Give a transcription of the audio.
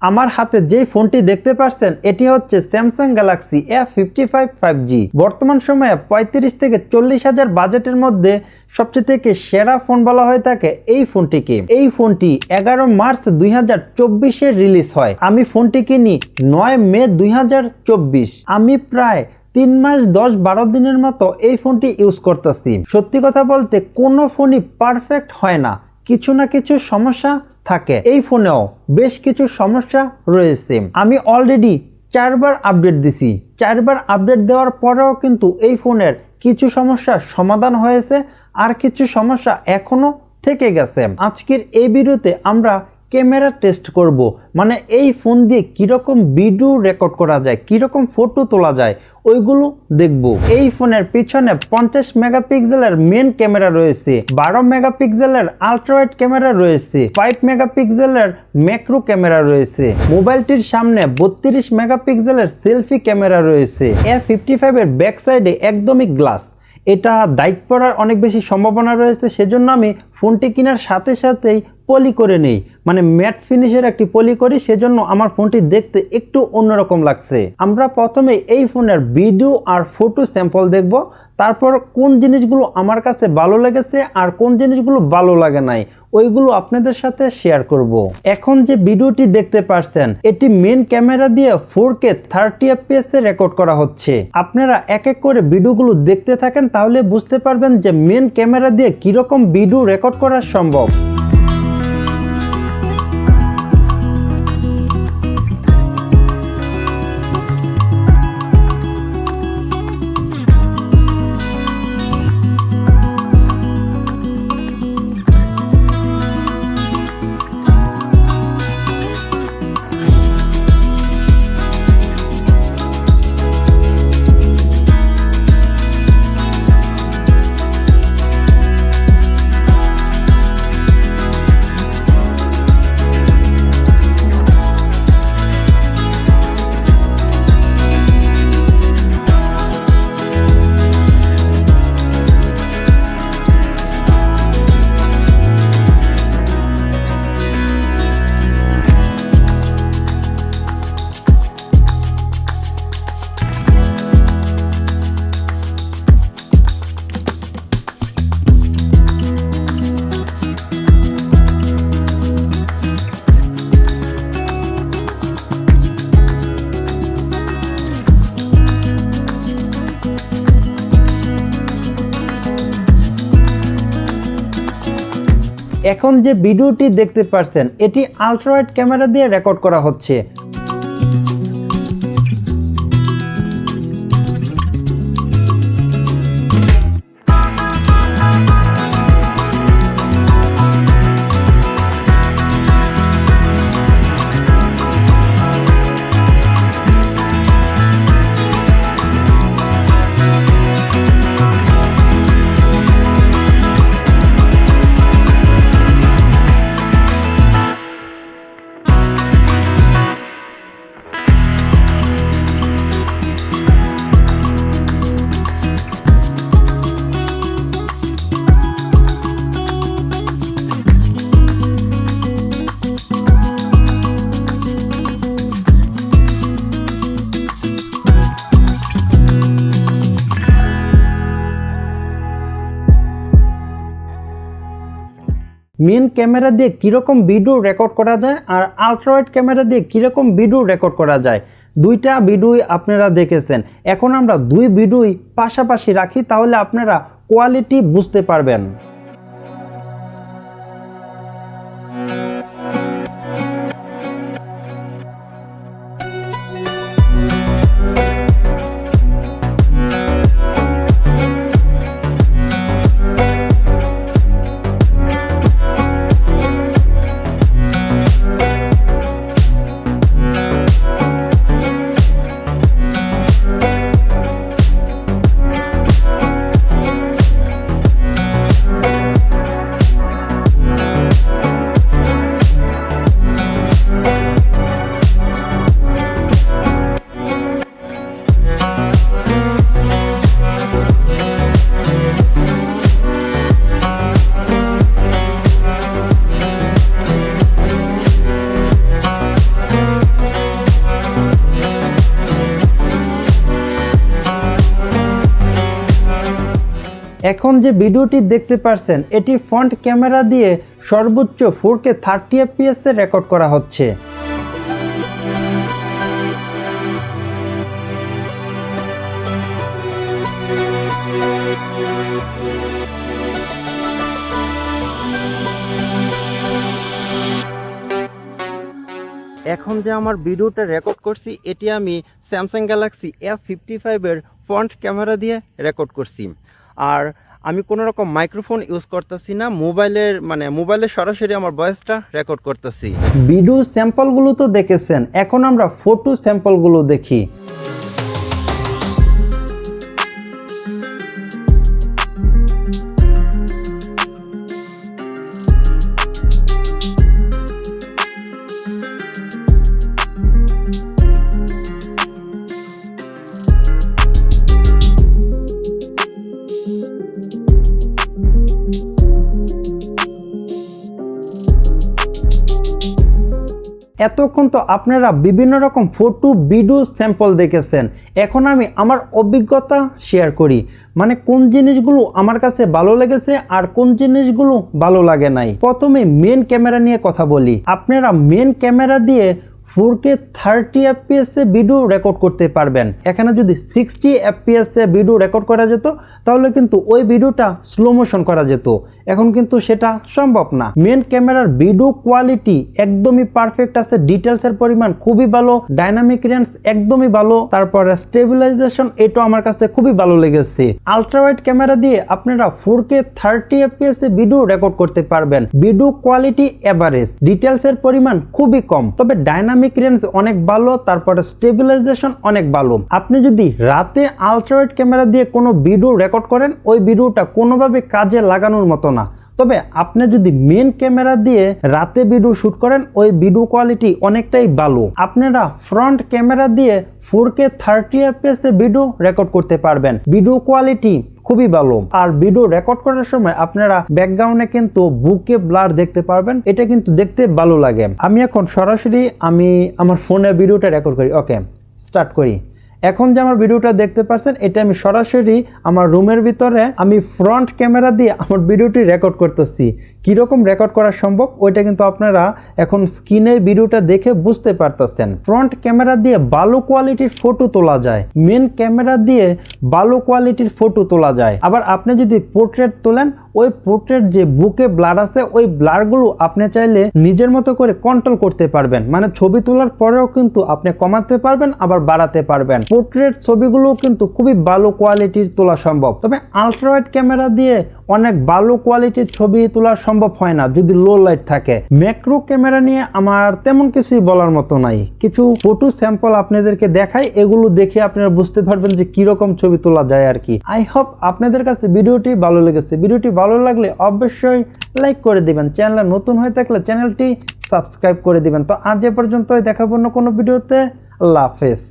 আমার হাতে যেই ফোনটি দেখতে পাচ্ছেন এটি হচ্ছে স্যামসাং গ্যালাক্সি A55 5G। বর্তমান সময়ে 35 থেকে 40 হাজার বাজেটের মধ্যে সবচেয়ে থেকে সেরা ফোন বলা হয়ে থাকে এই ফোনটিকে। এই ফোনটি 11 মার্চ 2024 রিলিজ হয়। আমি ফোনটি কিনি 9 মে 2024। আমি প্রায় 3 মাস 10-12 দিনের মতো এই ফোনটি ইউজ করতেছি। সত্যি কথা বলতে কোনো ফোনই পারফেক্ট হয় না, কিছু না কিছু সমস্যা থাকে। এই ফোনেও বেশ কিছু সমস্যা রয়েছে। আমি অলরেডি 4 বার আপডেট দিছি। 4 বার আপডেট দেওয়ার পরেও কিন্তু এই ফোনের কিছু সমস্যার সমাধান হয়েছে, আর কিছু সমস্যা এখনো থেকে গেছে। আজকের এই ভিডিওতে আমরা ক্যামেরা টেস্ট করব, মানে এই ফোন দিয়ে কিরকম ভিডিও রেকর্ড করা যায়, কিরকম ফটো তোলা যায়, ওইগুলো দেখব। এই ফোনের পিছনে 50 মেগাপিক্সেলের মেন ক্যামেরা রয়েছে, 12 মেগাপিক্সেলের আলট্রাওয়াইড ক্যামেরা রয়েছে, 5 মেগাপিক্সেলের ম্যাক্রো ক্যামেরা রয়েছে। মোবাইলটির সামনে 32 মেগাপিক্সেলের সেলফি ক্যামেরা রয়েছে। A55 এর ব্যাক সাইডে একদমই গ্লাস, এটা দাগ পড়ার অনেক বেশি সম্ভাবনা রয়েছে। সেজন্য আমি ফোনটি কেনার সাথে সাথেই পলি করে নেই, মানে ম্যাট ফিনিশের একটি পলি করি, সেজন্য আমার ফোনটি দেখতে একটু অন্যরকম লাগছে। আমরা প্রথমে এই ফোনের ভিডিও আর ফটো স্যাম্পল দেখব, তারপর কোন জিনিসগুলো আমার কাছে ভালো লেগেছে আর কোন জিনিসগুলো ভালো লাগে নাই ওইগুলো আপনাদের সাথে শেয়ার করব। এখন যে ভিডিওটি দেখতে পাচ্ছেন এটি মেন ক্যামেরা দিয়ে 4K 30 fps এ রেকর্ড করা হচ্ছে। আপনারা এক এক করে ভিডিওগুলো দেখতে থাকেন, তাহলে বুঝতে পারবেন যে মেন ক্যামেরা দিয়ে কিরকম ভিডিও রেকর্ড করা সম্ভব। এখন যে ভিডিওটি দেখতে পাচ্ছেন এটি আলট্রাওয়াইড ক্যামেরা দিয়ে রেকর্ড করা হচ্ছে। মেন ক্যামেরা দিয়ে কিরকম ভিডিও রেকর্ড করা যায় আর আলট্রাওয়াইড ক্যামেরা দিয়ে কিরকম ভিডিও রেকর্ড করা যায়, দুইটা ভিডিওই আপনারা দেখেছেন। এখন আমরা দুই ভিডিওই পাশাপাশি রাখি, তাহলে আপনারা কোয়ালিটি বুঝতে পারবেন। এখন যে ভিডিওটি দেখতে পারছেন এটি ফ্রন্ট ক্যামেরা দিয়ে সর্বোচ্চ 4K 30 fps এ রেকর্ড করা হচ্ছে। এখন যে আমার ভিডিওটা রেকর্ড করছি এটি আমি স্যামসাং গ্যালাক্সি F55 এর ফ্রন্ট ক্যামেরা দিয়ে রেকর্ড করছি। আর আমি কোনো রকম মাইক্রোফোন ইউজ করতেছি না, মোবাইলে সরাসরি আমার ভয়েসটা রেকর্ড করতেছি। ভিডিও স্যাম্পলগুলো তো দেখেছেন, এখন আমরা ফটো স্যাম্পলগুলো দেখি। এতক্ষণ তো আপনারা বিভিন্ন রকম ফটো ভিডিও স্যাম্পল দেখেছেন, এখন আমি আমার অভিজ্ঞতা শেয়ার করি, মানে কোন জিনিসগুলো আমার কাছে ভালো লেগেছে আর কোন জিনিসগুলো ভালো লাগে নাই। প্রথমে মেন ক্যামেরা নিয়ে কথা বলি। আপনারা মেন ক্যামেরা দিয়ে 4K 30 fps এ ভিডিও রেকর্ড করতে পারবেন। এখানে যদি 60 fps এ ভিডিও রেকর্ড করা যেত তাহলে কিন্তু ওই ভিডিওটা স্লো মোশন করা যেত, এখন কিন্তু সেটা সম্ভব না। মেন ক্যামেরার ভিডিও কোয়ালিটি একদমই পারফেক্ট আছে, ডিটেলসের পরিমাণ খুবই ভালো, ডাইনামিক রেঞ্জ একদমই ভালো, তারপরে স্টেবিলাইজেশন এটা আমার কাছে খুবই ভালো লেগেছে। আলট্রা ওয়াইড ক্যামেরা দিয়ে আপনারা 4K 30 fps এ ভিডিও রেকর্ড করতে পারবেন। ভিডিও কোয়ালিটি এভারেজ, ডিটেলসের পরিমাণ খুবই কম, তবে ডাইনামিক রেঞ্জ অনেক ভালো, তারপরে স্টেবিলাইজেশন অনেক ভালো। আপনি যদি রাতে আলট্রা ওয়াইড ক্যামেরা দিয়ে কোনো ভিডিও রেকর্ড করেন ওই ভিডিওটা কোনোভাবে কাজে লাগানোর মতো না, তবে আপনি যদি মেন ক্যামেরা দিয়ে রাতে ভিডিও শুট করেন ওই ভিডিও কোয়ালিটি অনেকটাই ভালো। আপনারা ফ্রন্ট ক্যামেরা দিয়ে 4K 30 fps এ ভিডিও রেকর্ড করতে পারবেন, ভিডিও কোয়ালিটি খুবই ভালো। আর ভিডিও রেকর্ড করার সময় আপনারা ব্যাকগ্রাউন্ডে কিন্তু বুকে ব্লার দেখতে পারবেন, এটা কিন্তু দেখতে ভালো লাগে। আমি এখন সরাসরি আমার ফোনে ভিডিওটা রেকর্ড করি। ওকে, স্টার্ট করি। এখন যে আমার ভিডিওটা দেখতে পাচ্ছেন এটা আমি সরাসরি আমার রুমের ভিতরে আমি ফ্রন্ট ক্যামেরা দিয়ে আমার ভিডিওটি রেকর্ড করতেছি। কিরকম রেকর্ড করা সম্ভব ওইটা কিন্তু আপনারা এখন স্ক্রিনে ভিডিওটা দেখে বুঝতে পারতেছেন। ফ্রন্ট ক্যামেরা দিয়ে ভালো কোয়ালিটির ফটো তোলা যায়, মেন ক্যামেরা দিয়ে ভালো কোয়ালিটির ফটো তোলা যায়। আবার আপনি যদি পোর্ট্রেট তোলেন ওই পোর্ট্রেট যে বুকে ব্লার আছে ওই ব্লারগুলো আপনি চাইলে নিজের মতো করে কন্ট্রোল করতে পারবেন, মানে ছবি তোলার পরেও কিন্তু আপনি কমাতে পারবেন আবার বাড়াতে পারবেন। পোর্ট্রেট ছবিগুলো কিন্তু খুবই ভালো কোয়ালিটির তোলা সম্ভব, তবে আলট্রা ওয়াইড ক্যামেরা দিয়ে অনেক ভালো কোয়ালিটির ছবি তোলা সম্ভব হয় না যদি লো লাইট থাকে। ম্যাক্রো ক্যামেরা নিয়ে আমার তেমন কিছুই বলার মতো নাই, কিছু ফটো স্যাম্পল আপনাদেরকে দেখাই, এগুলো দেখে আপনারা বুঝতে পারবেন যে কিরকম ছবি তোলা যায় আর কি। আই হোপ আপনাদের কাছে ভিডিওটি ভালো লেগেছে। ভিডিওটি ভালো লাগলে অবশ্যই লাইক করে দিবেন, চ্যানেলে নতুন হয়ে থাকলে চ্যানেলটি সাবস্ক্রাইব করে দিবেন। তো আজ এ পর্যন্তই, দেখাবো অন্য কোনো ভিডিওতে। আল্লাহ হাফেজ।